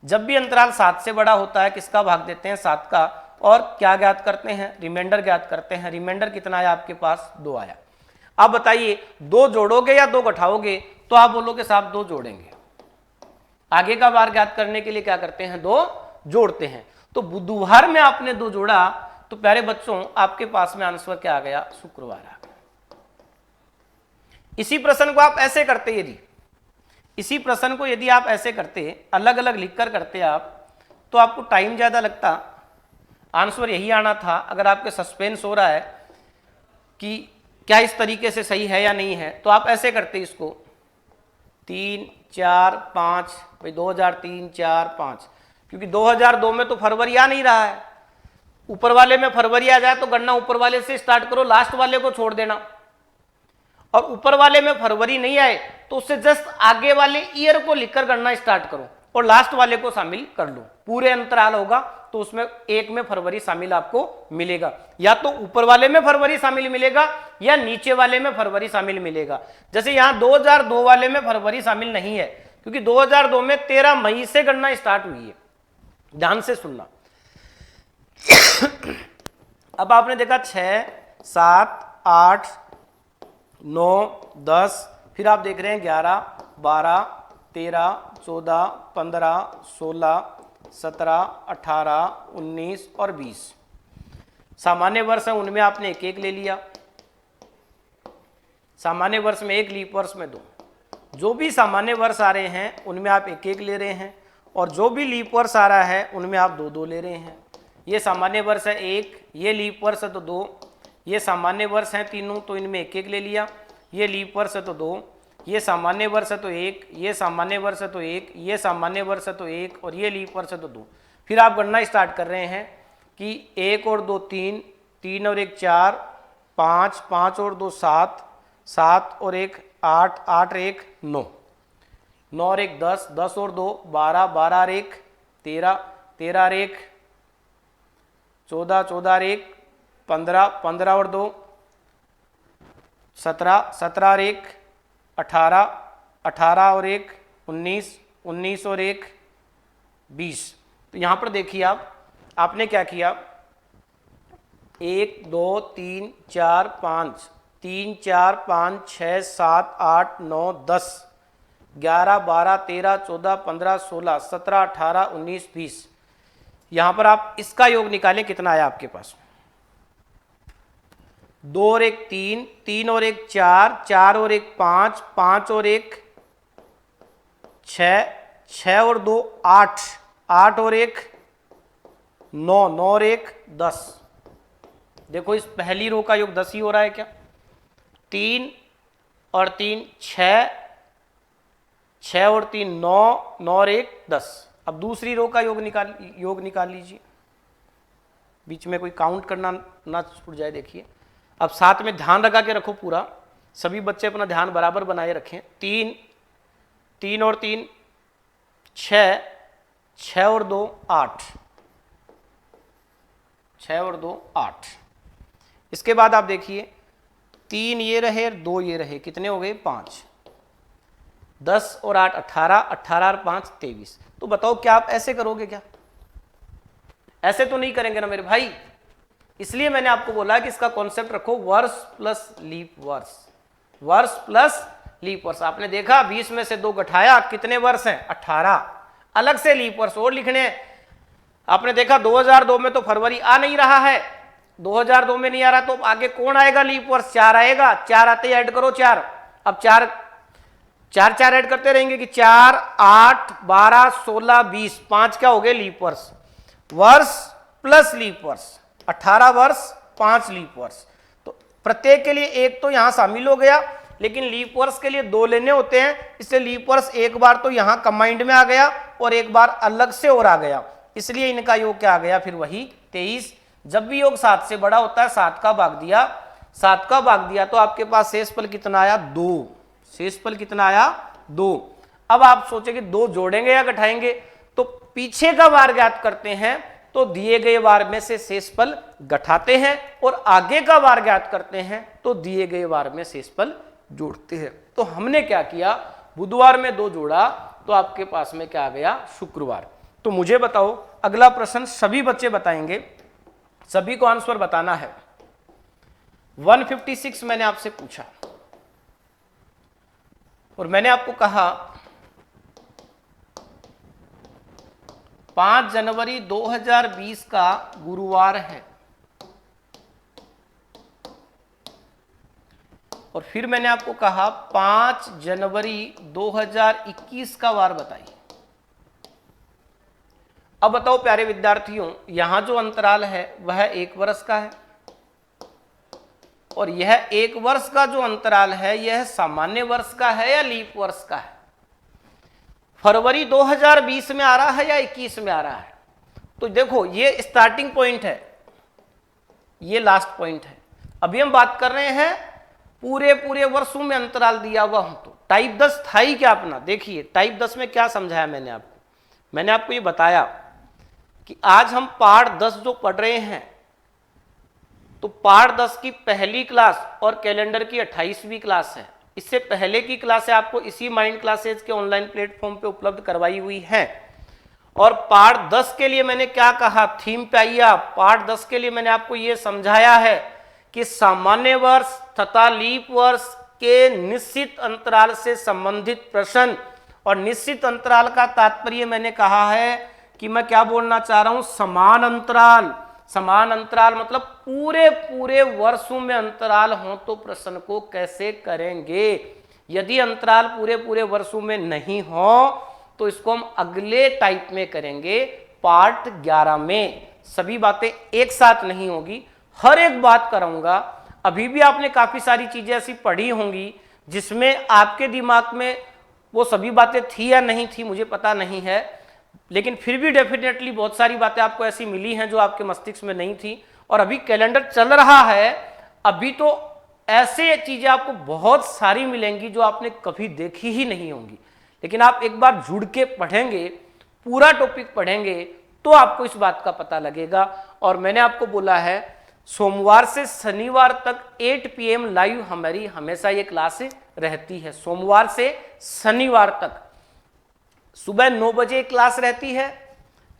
जब भी अंतराल 7 से बड़ा होता है किसका भाग देते हैं, 7 का, और क्या ज्ञात करते हैं, रिमाइंडर ज्ञात करते हैं। रिमाइंडर कितना आया आपके पास, 2 आया। आप बताइए 2 जोड़ोगे या 2 घटाओगे, तो आप बोलोगे साहब 2 जोड़ेंगे। आगे का बार ज्ञात करने के लिए क्या करते हैं, 2 जोड़ते हैं। तो बुधवार में आपने 2 जोड़ा, तो प्यारे बच्चों आपके पास में आंसर क्या आ गया? शुक्रवार आ गया। इसी प्रश्न को आप ऐसे करते, इसी प्रश्न को यदि आप ऐसे करते, अलग अलग लिखकर करते आप, तो आपको टाइम ज्यादा लगता, आंसर यही आना था। अगर आपके सस्पेंस हो रहा है कि क्या इस तरीके से सही है या नहीं है, तो आप ऐसे करते इसको 3 4 5, भाई 2003 4 5, क्योंकि 2002 में तो फरवरी आ नहीं रहा है, ऊपर वाले में फरवरी आ जाए तो गणना ऊपर वाले से स्टार्ट करो, लास्ट वाले को छोड़ देना। और ऊपर वाले में फरवरी नहीं आए तो उससे जस्ट आगे वाले ईयर को लिखकर गणना स्टार्ट करो और लास्ट वाले को शामिल कर लो। पूरे अंतराल होगा तो उसमें एक में फरवरी शामिल आपको मिलेगा, या तो ऊपर वाले में फरवरी शामिल मिलेगा या नीचे वाले में फरवरी शामिल मिलेगा। जैसे यहां 2002 वाले में फरवरी शामिल नहीं है, क्योंकि 2002 में 13 मई से गणना स्टार्ट हुई है। ध्यान से सुनना। अब आपने देखा 6 7 8 9 10, फिर आप देख रहे हैं 11 12 13 14 15 16 17 18 19 और 20 सामान्य वर्ष है, उनमें आपने एक एक ले लिया। सामान्य वर्ष में 1, लीप वर्ष में 2। जो भी सामान्य वर्ष आ रहे हैं उनमें आप एक एक ले रहे हैं, और जो भी लीप वर्ष आ रहा है उनमें आप 2 2 ले रहे हैं। ये सामान्य वर्ष है 1, ये लीप वर्ष है तो 2, ये सामान्य वर्ष है तीनों तो इनमें एक एक ले लिया। ये लीप वर्ष है तो 2, ये सामान्य वर्ष है तो 1, ये सामान्य वर्ष है तो 1, ये सामान्य वर्ष है तो 1, और ये लीप वर्ष है तो 2। फिर आप गणना स्टार्ट कर रहे हैं कि 1 और 2 3, 3 और 1 4, 5, 5 और 2 7, 7 और 1 8, 8 और 1 9, 9 और 1 10, 10 और 2 12, 12 और 1 13, 13 और 1 14, 14 और 1 15, 15 और 2 17, 17 और 1 18, 18 और 1 19, 19 और 1 20। तो यहाँ पर देखिए आपने क्या किया, 1 2 3 4 5, 3 4 5 6 7 8 9 10 11 12 13 14 15 16 17 18 19 20। यहाँ पर आप इसका योग निकालें, कितना आया आपके पास? 2 और 1 3, 3 और 1 4, 4 और 1 5, 5 और 1 6, 6 और 2 8, 8 और 1 9, 9 और 1 10। देखो इस पहली रो का योग 10 ही हो रहा है क्या? 3 और 3 6, 6 और 3 9, 9 और 1 10। अब दूसरी रो का योग निकाल लीजिए, बीच में कोई काउंट करना ना छूट जाए। देखिए अब साथ में ध्यान लगा के रखो पूरा, सभी बच्चे अपना ध्यान बराबर बनाए रखें। 3, 3 और 3 6, 6 और 2 8, 6 और 2 8। इसके बाद आप देखिए 3 ये रहे 2 ये रहे, कितने हो गए? 5। 10 और 8 18, 18 और 5 23। तो बताओ क्या आप ऐसे करोगे क्या? ऐसे तो नहीं करेंगे ना मेरे भाई। इसलिए मैंने आपको बोला कि इसका कॉन्सेप्ट रखो वर्ष प्लस लीप वर्ष, वर्ष प्लस लीप वर्ष। आपने देखा 20 में से 2 घटाया, कितने वर्ष हैं? 18। अलग से लीप वर्ष और लिखने हैं। आपने देखा 2002 में तो फरवरी आ नहीं रहा है, 2002 में नहीं आ रहा, तो आगे कौन आएगा लीप वर्ष? 4 आएगा। 4 आते ही ऐड करो 4। अब 4 4 4 ऐड करते रहेंगे कि 4 8 12 16 20, 5 क्या हो गए? लीप वर्ष। वर्ष प्लस लीप वर्ष 18 वर्ष 5 लीप वर्ष। तो प्रत्येक के लिए एक तो यहां शामिल हो गया, लेकिन लीप वर्ष के लिए 2 लेने होते हैं, इसलिए लीप वर्ष एक बार तो यहां कंबाइंड में आ गया और एक बार अलग से और आ गया, इसलिए इनका योग क्या आ गया? फिर वही 23। जब भी योग 7 से बड़ा होता है 7 का भाग दिया, 7 का भाग दिया तो आपके पास शेषफल कितना आया? 2। शेषफल कितना आया? 2। अब आप सोचेंगे 2 जोड़ेंगे या घटाएंगे, तो पीछे का वार ज्ञात करते हैं तो दिए गए वार में से शेषफल घटाते हैं, और आगे का वार ज्ञात करते हैं तो दिए गए वार में शेषफल जोड़ते हैं। तो हमने क्या किया? बुधवार में 2 जोड़ा तो आपके पास में क्या आ गया? शुक्रवार। तो मुझे बताओ, अगला प्रश्न सभी बच्चे बताएंगे, सभी को आंसर बताना है। 156 मैंने आपसे पूछा और मैंने आपको कहा 5 जनवरी 2020 का गुरुवार है। और फिर मैंने आपको कहा 5 जनवरी 2021 का वार बताइए। अब बताओ प्यारे विद्यार्थियों, यहां जो अंतराल है वह 1 वर्ष का है, और यह 1 वर्ष का जो अंतराल है यह सामान्य वर्ष का है या लीप वर्ष का है? फरवरी 2020 में आ रहा है या 21 में आ रहा है? तो देखो ये स्टार्टिंग पॉइंट है, ये लास्ट पॉइंट है। अभी हम बात कर रहे हैं पूरे पूरे वर्षों में अंतराल दिया हुआ हूं तो टाइप 10 था ही क्या अपना। देखिए टाइप 10 में क्या समझाया मैंने आपको ये बताया कि आज हम पाठ 10 जो पढ़ रहे हैं तो पाठ 10 की पहली क्लास और कैलेंडर की 28वीं क्लास है। इससे पहले की क्लासें आपको इसी माइंड क्लासेज के ऑनलाइन प्लेटफॉर्म पे उपलब्ध करवाई हुई हैं। और पाठ 10 के लिए मैंने क्या कहा, थीम पे आइए आप। पाठ 10 के लिए मैंने आपको यह समझाया है कि सामान्य वर्ष तथा लीप वर्ष के निश्चित अंतराल से संबंधित प्रश्न, और निश्चित अंतराल का तात्पर्य मैंने कहा है कि मैं क्या बोलना चाह रहा हूं, समान अंतराल। समान अंतराल मतलब पूरे पूरे वर्षों में अंतराल हो तो प्रश्न को कैसे करेंगे। यदि अंतराल पूरे पूरे वर्षों में नहीं हो तो इसको हम अगले टाइप में करेंगे, पार्ट 11 में। सभी बातें एक साथ नहीं होगी, हर एक बात कराऊंगा। अभी भी आपने काफी सारी चीजें ऐसी पढ़ी होंगी जिसमें आपके दिमाग में वो सभी बातें थी या नहीं थी मुझे पता नहीं है, लेकिन फिर भी डेफिनेटली बहुत सारी बातें आपको ऐसी मिली हैं जो आपके मस्तिष्क में नहीं थी। और अभी कैलेंडर चल रहा है, अभी तो ऐसे चीजें आपको बहुत सारी मिलेंगी जो आपने कभी देखी ही नहीं होंगी। लेकिन आप एक बार जुड़ के पढ़ेंगे, पूरा टॉपिक पढ़ेंगे तो आपको इस बात का पता लगेगा। और मैंने आपको बोला है सोमवार से शनिवार तक 8 PM लाइव हमारी हमेशा ये क्लास रहती है। सोमवार से शनिवार तक सुबह 9 बजे क्लास रहती है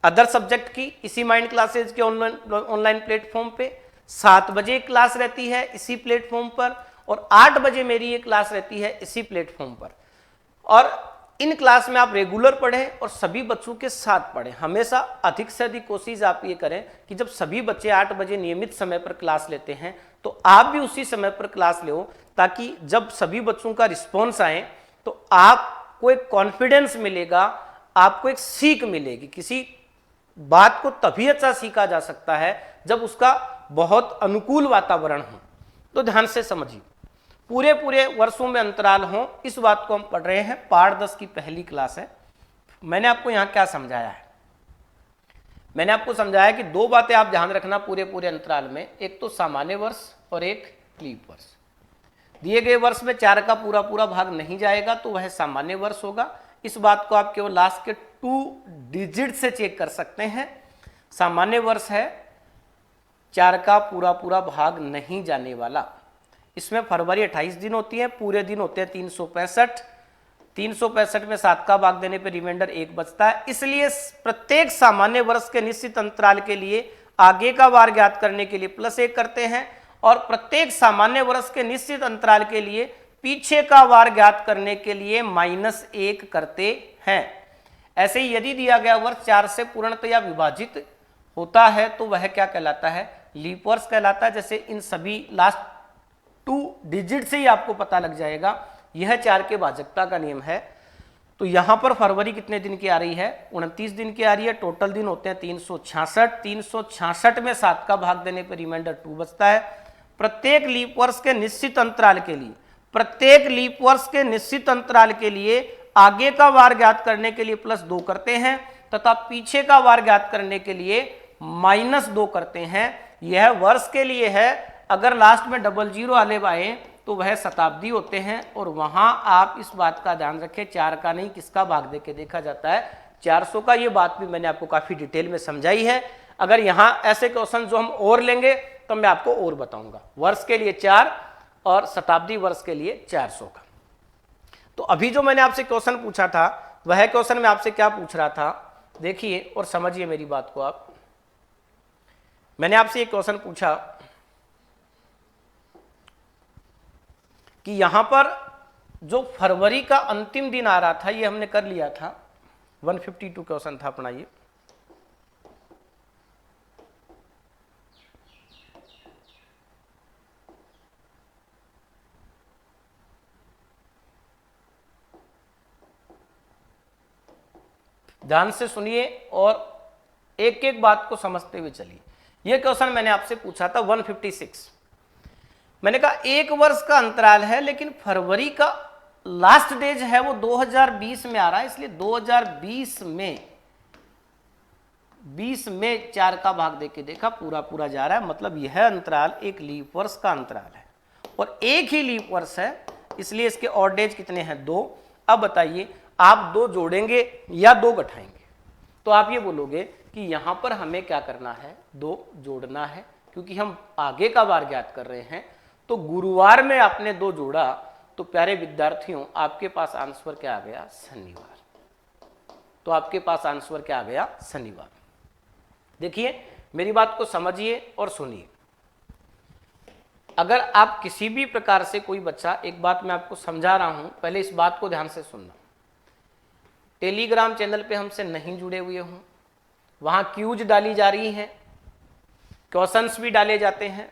अदर सब्जेक्ट की, इसी माइंड क्लासेज के ऑनलाइन प्लेटफॉर्म पे। 7 बजे क्लास रहती है इसी प्लेटफॉर्म पर, और 8 बजे मेरी ये क्लास रहती है इसी प्लेटफॉर्म पर। और इन क्लास में आप रेगुलर पढ़ें और सभी बच्चों के साथ पढ़ें। हमेशा अधिक से अधिक कोशिश आप ये करें कि जब सभी बच्चे 8 बजे नियमित समय पर क्लास लेते हैं तो आप भी उसी समय पर क्लास ले, ताकि जब सभी बच्चों का रिस्पॉन्स आए तो आपको एक कॉन्फिडेंस मिलेगा, आपको एक सीख मिलेगी। किसी बात को तभी अच्छा सीखा जा सकता है जब उसका बहुत अनुकूल वातावरण हो। तो ध्यान से समझिए, पूरे पूरे वर्षों में अंतराल हो, इस बात को हम पढ़ रहे हैं। पाठ 10 की पहली क्लास है। मैंने आपको यहां क्या समझाया है, मैंने आपको समझाया कि 2 बातें आप ध्यान रखना पूरे पूरे अंतराल में, एक तो सामान्य वर्ष और एक लीप वर्ष। दिए गए वर्ष में 4 का पूरा पूरा भाग नहीं जाएगा तो वह सामान्य वर्ष होगा। इस बात को आप केवल लास्ट के 2 डिजिट से चेक कर सकते हैं। सामान्य वर्ष है 4 का पूरा पूरा भाग नहीं जाने वाला। इसमें फरवरी 28 दिन होती है, पूरे दिन होते हैं 365। 365 में 7 का भाग देने पर रिमाइंडर 1 बचता है। इसलिए प्रत्येक सामान्य वर्ष के निश्चित अंतराल के लिए आगे का वार ज्ञात करने के लिए +1 करते हैं, और प्रत्येक सामान्य वर्ष के निश्चित अंतराल के लिए पीछे का वार ज्ञात करने के लिए -1 करते हैं। ऐसे ही यदि दिया गया वर्ष 4 से पूर्णतया विभाजित होता है तो वह क्या कहलाता है, लीप वर्ष कहलाता है। जैसे इन सभी लास्ट 2 डिजिट से ही आपको पता लग जाएगा, यह 4 के भाजकता का नियम है। तो यहां पर फरवरी कितने दिन की आ रही है, 29 दिन की आ रही है। टोटल दिन होते हैं 366। 366 में 7 का भाग देने पर रिमाइंडर 2 बचता है। प्रत्येक लीप वर्ष के निश्चित अंतराल के लिए, प्रत्येक लीप वर्ष के निश्चित अंतराल के लिए आगे का वार ज्ञात करने के लिए +2 करते हैं, तथा पीछे का वार ज्ञात करने के लिए -2 करते हैं। यह वर्ष के लिए है। अगर लास्ट में 00 वाले आए तो वह शताब्दी होते हैं, और वहां आप इस बात का ध्यान रखें 4 का नहीं किसका भाग देके देखा जाता है, 400 का। ये बात भी मैंने आपको काफी डिटेल में समझाई है। अगर यहां ऐसे क्वेश्चन जो हम और लेंगे तो मैं आपको और बताऊंगा। वर्ष के लिए 4 और शताब्दी वर्ष के लिए 400 का। तो अभी जो मैंने आपसे क्वेश्चन पूछा था वह क्वेश्चन मैं आपसे क्या पूछ रहा था, देखिए और समझिए मेरी बात को आप। मैंने आपसे एक क्वेश्चन पूछा कि यहां पर जो फरवरी का अंतिम दिन आ रहा था, ये हमने कर लिया था, 152 क्वेश्चन था अपना ये। ध्यान से सुनिए और एक एक बात को समझते हुए चलिए। यह क्वेश्चन मैंने आपसे पूछा था 156। मैंने कहा 1 वर्ष का अंतराल है, लेकिन फरवरी का लास्ट डेज है वो 2020 में आ रहा है, इसलिए 2020 में 20 में 4 का भाग देके देखा, पूरा पूरा जा रहा है, मतलब यह अंतराल एक लीप वर्ष का अंतराल है और एक ही लीप वर्ष है, इसलिए इसके ऑड डेज कितने हैं? 2। अब बताइए आप 2 जोड़ेंगे या 2 घटाएंगे? तो आप ये बोलोगे कि यहां पर हमें क्या करना है? 2 जोड़ना है, क्योंकि हम आगे का वार ज्ञात कर रहे हैं। तो गुरुवार में आपने 2 जोड़ा, तो प्यारे विद्यार्थियों आपके पास आंसर क्या आ गया? शनिवार। तो आपके पास आंसर क्या आ गया? शनिवार। देखिए मेरी बात को समझिए और सुनिए। अगर आप किसी भी प्रकार से कोई बच्चा, एक बात मैं आपको समझा रहा हूं, पहले इस बात को ध्यान से सुनना। टेलीग्राम चैनल पे हमसे नहीं जुड़े हुए हों, वहां क्यूज डाली जा रही हैं, क्वेश्चंस भी डाले जाते हैं,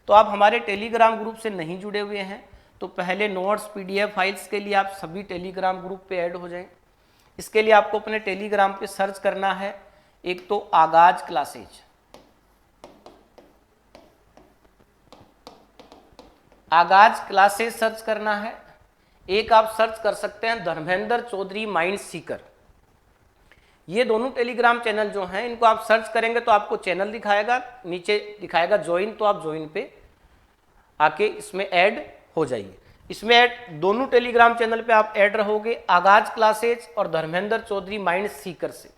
तो आप हमारे टेलीग्राम ग्रुप से नहीं जुड़े हुए हैं तो पहले नोट्स PDF फाइल्स के लिए आप सभी टेलीग्राम ग्रुप पे ऐड हो जाएं। इसके लिए आपको अपने टेलीग्राम पे सर्च करना है, एक तो आगाज क्लासेज, आगाज क्लासेज सर्च करना है। एक आप सर्च कर सकते हैं धर्मेंद्र चौधरी माइंड सीकर। ये दोनों टेलीग्राम चैनल जो हैं, इनको आप सर्च करेंगे तो आपको चैनल दिखाएगा, नीचे दिखाएगा ज्वाइन, तो आप ज्वाइन पे आके इसमें ऐड हो जाइए। इसमें ऐड, दोनों टेलीग्राम चैनल पे आप ऐड रहोगे, आगाज क्लासेज और धर्मेंद्र चौधरी माइंड सीकर से,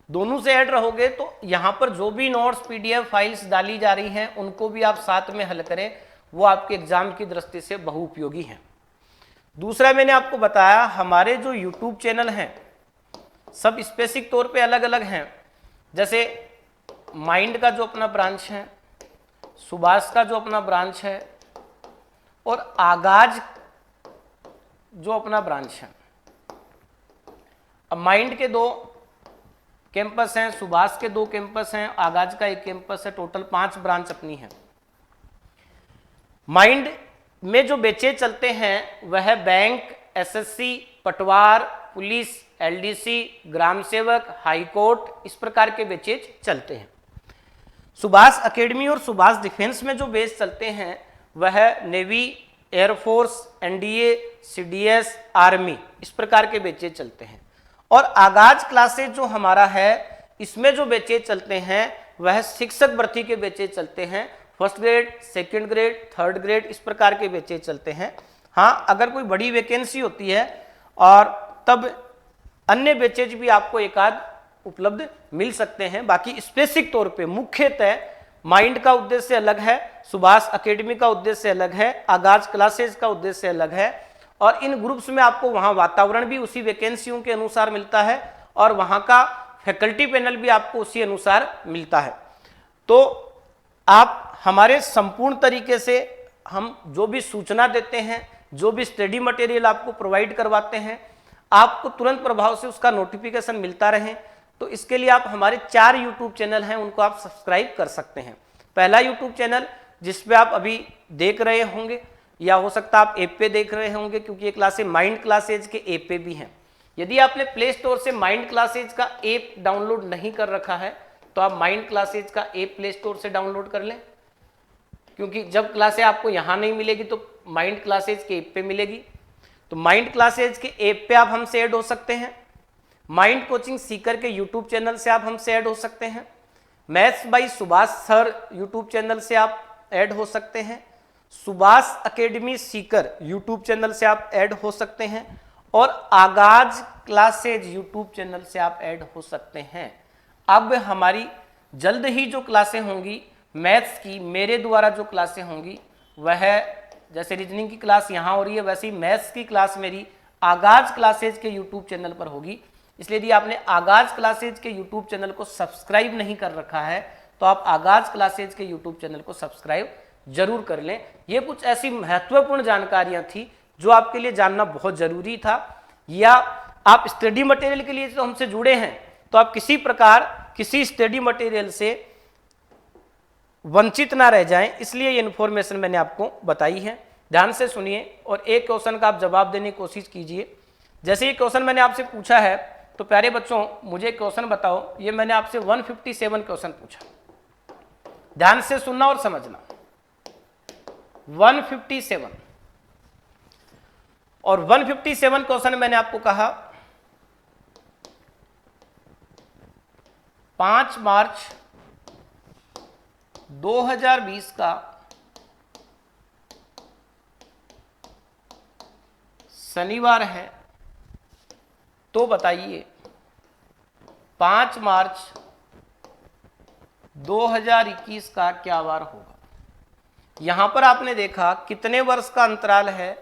दोनों से ऐड रहोगे तो यहाँ पर जो भी नोट्स PDF फाइल्स डाली जा रही हैं उनको भी आप साथ में हल करें, वो आपके एग्जाम की दृष्टि से बहुउपयोगी हैं। दूसरा मैंने आपको बताया, हमारे जो YouTube चैनल हैं सब स्पेसिफिक तौर पे अलग अलग हैं। जैसे माइंड का जो अपना ब्रांच है, सुभाष का जो अपना ब्रांच है और आगाज जो अपना ब्रांच है। अब माइंड के 2 कैंपस हैं, सुभाष के 2 कैंपस हैं, आगाज का 1 कैंपस है, टोटल 5 ब्रांच अपनी है। माइंड में जो बैचेज चलते हैं वह बैंक, SSC, पटवार, पुलिस, LDC, ग्राम सेवक, हाई कोर्ट, इस प्रकार के बैचेज चलते हैं। सुभाष एकेडमी और सुभाष डिफेंस में जो बेच चलते हैं वह navy, air force, NDA, CDS, army, इस प्रकार के बैचेज चलते हैं। और आगाज क्लासेज जो हमारा है, इसमें जो बैचेज चलते हैं वह शिक्षक भर्ती के बैचेज चलते हैं, 1st grade, 2nd grade, 3rd grade, इस प्रकार के बैचेज चलते हैं। हाँ, अगर कोई बड़ी वैकेंसी होती है और तब अन्य बैचेज भी आपको एक आध उपलब्ध मिल सकते हैं। बाकी स्पेसिफिक तौर पे मुख्यतः माइंड का उद्देश्य अलग है, सुभाष एकेडमी का उद्देश्य अलग है, आगाज क्लासेज का उद्देश्य अलग है, और इन ग्रुप्स में आपको वहां वातावरण भी उसी वैकेंसियों के अनुसार मिलता है और वहां का फैकल्टी पैनल भी आपको उसी अनुसार मिलता है। तो आप हमारे संपूर्ण तरीके से हम जो भी सूचना देते हैं, जो भी स्टडी मटेरियल आपको प्रोवाइड करवाते हैं, आपको तुरंत प्रभाव से उसका नोटिफिकेशन मिलता रहे, तो इसके लिए आप हमारे 4 यूट्यूब चैनल हैं, उनको आप सब्सक्राइब कर सकते हैं। पहला यूट्यूब चैनल जिस पे आप अभी देख रहे होंगे, या हो सकता है आप ऐप पे देख रहे होंगे, क्योंकि ये क्लासेज माइंड क्लासेज के ऐप पे भी हैं। यदि आपने प्ले स्टोर से माइंड क्लासेज का ऐप डाउनलोड नहीं कर रखा है तो आप माइंड क्लासेज का ऐप प्ले स्टोर से डाउनलोड कर लें, क्योंकि जब क्लासें आपको यहाँ नहीं मिलेगी तो माइंड क्लासेज के ऐप पे मिलेगी। तो माइंड क्लासेज के ऐप पे आप हमसे ऐड हो सकते हैं, माइंड कोचिंग सीकर के यूट्यूब चैनल से आप हमसे ऐड हो सकते हैं, maths by Subhash sir YouTube channel से आप ऐड हो सकते हैं, Subhash academy Sikar YouTube channel से आप ऐड हो सकते हैं, और आगाज क्लासेज यूट्यूब चैनल से आप ऐड हो सकते हैं। अब हमारी जल्द ही जो क्लासें होंगी मैथ्स की, मेरे द्वारा जो क्लासें होंगी वह, जैसे रीजनिंग की क्लास यहाँ हो रही है, वैसे ही मैथ्स की क्लास मेरी आगाज क्लासेज के यूट्यूब चैनल पर होगी। इसलिए यदि आपने आगाज क्लासेज के यूट्यूब चैनल को सब्सक्राइब नहीं कर रखा है तो आप आगाज क्लासेज के यूट्यूब चैनल को सब्सक्राइब जरूर कर लें। ये कुछ ऐसी महत्वपूर्ण जानकारियां थी जो आपके लिए जानना बहुत जरूरी था, या आप स्टडी मटेरियल के लिए जो हमसे जुड़े हैं तो आप किसी प्रकार किसी स्टडी मटेरियल से वंचित ना रह जाएं, इसलिए ये इन्फॉर्मेशन मैंने आपको बताई है। ध्यान से सुनिए और एक क्वेश्चन का आप जवाब देने की कोशिश कीजिए। जैसे ये क्वेश्चन मैंने आपसे पूछा है तो प्यारे बच्चों मुझे क्वेश्चन बताओ, ये मैंने आपसे 157 क्वेश्चन पूछा, ध्यान से सुनना और समझना। 157 और 157 क्वेश्चन मैंने आपको कहा 5 मार्च 2020 का शनिवार है, तो बताइए 5 मार्च 2021 का क्या वार होगा। यहां पर आपने देखा कितने वर्ष का अंतराल है,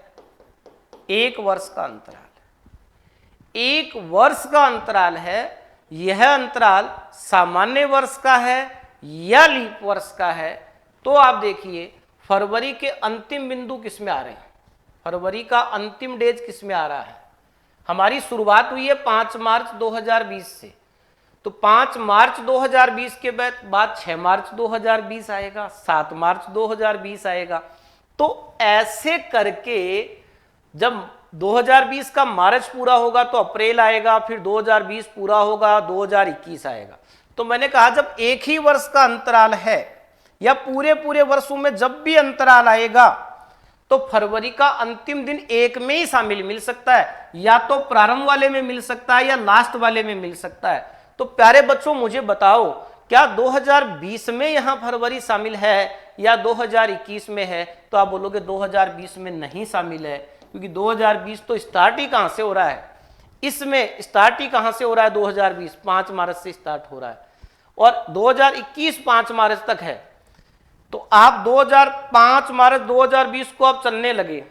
1 वर्ष का अंतराल। 1 वर्ष का अंतराल है। यह अंतराल सामान्य वर्ष का है या लीप वर्ष का है। तो आप देखिए फरवरी के अंतिम बिंदु किस में आ रहे हैं, फरवरी का अंतिम डेज किस में आ रहा है। हमारी शुरुआत हुई है 5 मार्च 2020 से, तो 5 मार्च 2020 के बाद 6 मार्च 2020 आएगा, 7 मार्च 2020 आएगा। तो ऐसे करके जब 2020 का मार्च पूरा होगा तो अप्रैल आएगा, फिर 2020 पूरा होगा 2021 आएगा। तो मैंने कहा जब एक ही वर्ष का अंतराल है या पूरे पूरे वर्षों में जब भी अंतराल आएगा तो फरवरी का अंतिम दिन एक में ही शामिल मिल सकता है, या तो प्रारंभ वाले में मिल सकता है या लास्ट वाले में मिल सकता है। तो प्यारे बच्चों मुझे बताओ क्या 2020 में यहां फरवरी शामिल है या 2021 में है। तो आप बोलोगे 2020 में नहीं शामिल है, क्योंकि 2020 तो स्टार्ट ही कहां से हो रहा है, इसमें स्टार्ट ही कहां से हो रहा है, 2020 5 मार्च से स्टार्ट हो रहा है और 2021 5 मार्च तक है। तो आप 5 मार्च 2020 को आप चलने लगे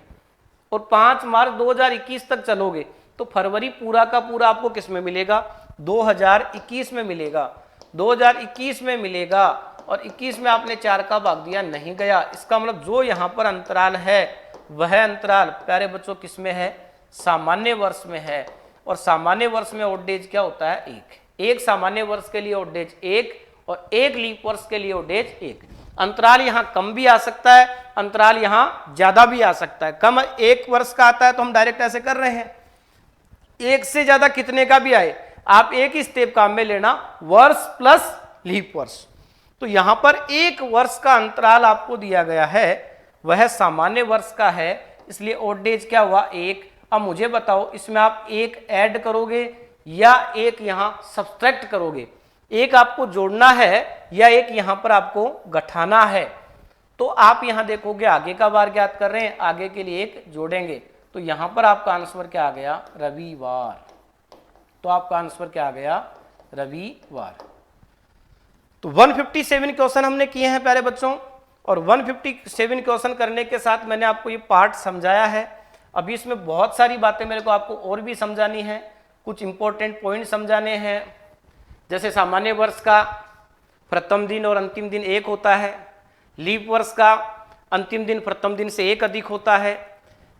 और 5 मार्च 2021 तक चलोगे तो फरवरी पूरा का पूरा आपको किस में मिलेगा, 2021 में मिलेगा, 2021 में मिलेगा। और 21 में आपने 4 का भाग दिया, नहीं गया। इसका मतलब जो यहां पर अंतराल है वह अंतराल प्यारे बच्चों किस में है, सामान्य वर्ष में है। और सामान्य वर्ष में ओड डेज क्या होता है, 1 सामान्य वर्ष के लिए ओड डेज 1 और 1 लीप वर्ष के लिए ओड डेज 1। अंतराल यहां कम भी आ सकता है, अंतराल यहां ज्यादा भी आ सकता है। कम 1 वर्ष का आता है तो हम डायरेक्ट ऐसे कर रहे हैं, 1 से ज्यादा कितने का भी आए आप एक ही स्टेप काम में लेना, वर्ष प्लस लीप वर्ष। तो यहां पर 1 वर्ष का अंतराल आपको दिया गया है, वह सामान्य वर्ष का है, इसलिए ओड डेज क्या हुआ, 1। अब मुझे बताओ इसमें आप 1 ऐड करोगे या 1 यहां सब्ट्रैक्ट करोगे, 1 आपको जोड़ना है या 1 यहां पर आपको घटाना है। तो आप यहां देखोगे आगे का वार ज्ञात कर रहे हैं, आगे के लिए 1 जोड़ेंगे, तो यहां पर आपका आंसर क्या आ गया, रविवार। तो आपका आंसर क्या आ गया, रविवार। तो 157 क्वेश्चन हमने किए हैं प्यारे बच्चों, और 157 क्वेश्चन करने के साथ मैंने आपको ये पार्ट समझाया है। अभी इसमें बहुत सारी बातें मेरे को आपको और भी समझानी है, कुछ इंपॉर्टेंट पॉइंट समझाने हैं। जैसे सामान्य वर्ष का प्रथम दिन और अंतिम दिन 1 होता है, लीप वर्ष का अंतिम दिन प्रथम दिन से 1 अधिक होता है।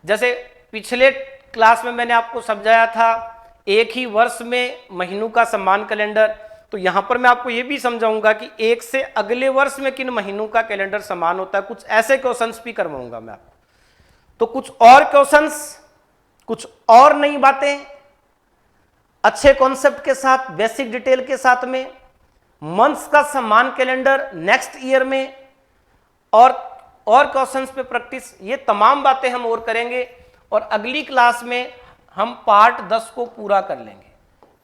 जैसे पिछले क्लास में मैंने आपको समझाया था एक ही वर्ष में महीनों का समान कैलेंडर, तो यहां पर मैं आपको यह भी समझाऊंगा कि एक से अगले वर्ष में किन महीनों का कैलेंडर समान होता है। कुछ ऐसे क्वेश्चंस भी करवाऊंगा मैं आपको। तो कुछ और क्वेश्चंस, कुछ और नई बातें अच्छे कॉन्सेप्ट के साथ, बेसिक डिटेल के साथ में, मंथ्स का समान कैलेंडर नेक्स्ट ईयर में, और क्वेश्चंस पे प्रैक्टिस, ये तमाम बातें हम और करेंगे। और अगली क्लास में हम पार्ट 10 को पूरा कर लेंगे।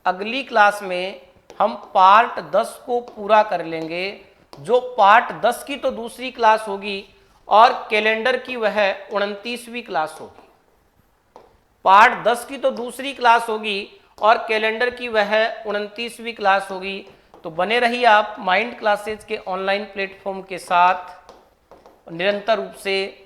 अगली क्लास में हम पार्ट 10 को पूरा कर लेंगे। जो पार्ट 10 की तो दूसरी क्लास होगी और कैलेंडर की वह 29वीं क्लास होगी। पार्ट 10 की तो दूसरी क्लास होगी और कैलेंडर की वह 29वीं क्लास होगी। तो बने रहिए आप माइंड क्लासेज के ऑनलाइन प्लेटफॉर्म के साथ। निरंतर रूप से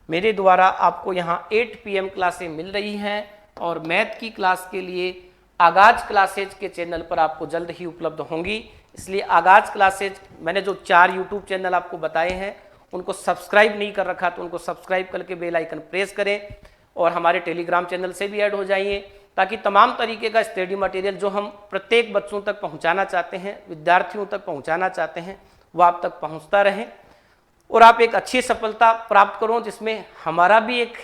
मेरे द्वारा आपको यहाँ 8 PM क्लासें मिल रही हैं, और मैथ की क्लास के लिए आगाज क्लासेज के चैनल पर आपको जल्द ही उपलब्ध होंगी। इसलिए आगाज क्लासेज, मैंने जो 4 यूट्यूब चैनल आपको बताए हैं उनको सब्सक्राइब नहीं कर रखा तो उनको सब्सक्राइब करके बेल आइकन प्रेस करें, और हमारे टेलीग्राम चैनल से भी ऐड हो जाइए, ताकि तमाम तरीके का स्टडी मटेरियल जो हम प्रत्येक बच्चों तक पहुँचाना चाहते हैं, विद्यार्थियों तक पहुँचाना चाहते हैं, वो आप तक पहुँचता रहे और आप एक अच्छी सफलता प्राप्त करो, जिसमें हमारा भी एक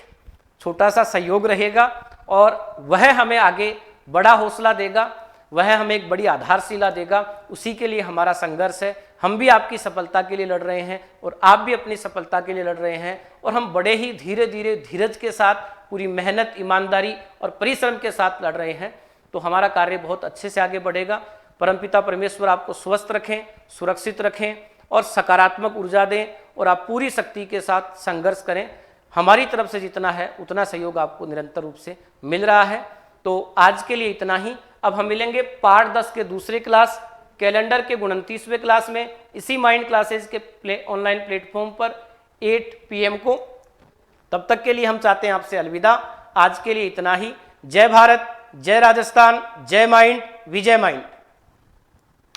छोटा सा सहयोग रहेगा और वह हमें आगे बड़ा हौसला देगा, वह हमें एक बड़ी आधारशिला देगा। उसी के लिए हमारा संघर्ष है। हम भी आपकी सफलता के लिए लड़ रहे हैं और आप भी अपनी सफलता के लिए लड़ रहे हैं, और हम बड़े ही धीरे धीरे धीरज के साथ, पूरी मेहनत, ईमानदारी और परिश्रम के साथ लड़ रहे हैं। तो हमारा कार्य बहुत अच्छे से आगे बढ़ेगा। परमपिता परमेश्वर आपको स्वस्थ रखें, सुरक्षित रखें और सकारात्मक ऊर्जा दें, और आप पूरी शक्ति के साथ संघर्ष करें। हमारी तरफ से जितना है उतना सहयोग आपको निरंतर रूप से मिल रहा है। तो आज के लिए इतना ही। अब हम मिलेंगे पार्ट 10 के दूसरे क्लास, कैलेंडर के 29वें क्लास में, इसी माइंड क्लासेज के ऑनलाइन प्लेटफॉर्म पर 8 PM को। तब तक के लिए हम चाहते हैं आपसे अलविदा। आज के लिए इतना ही। जय भारत, जय राजस्थान, जय माइंड, विजय माइंड।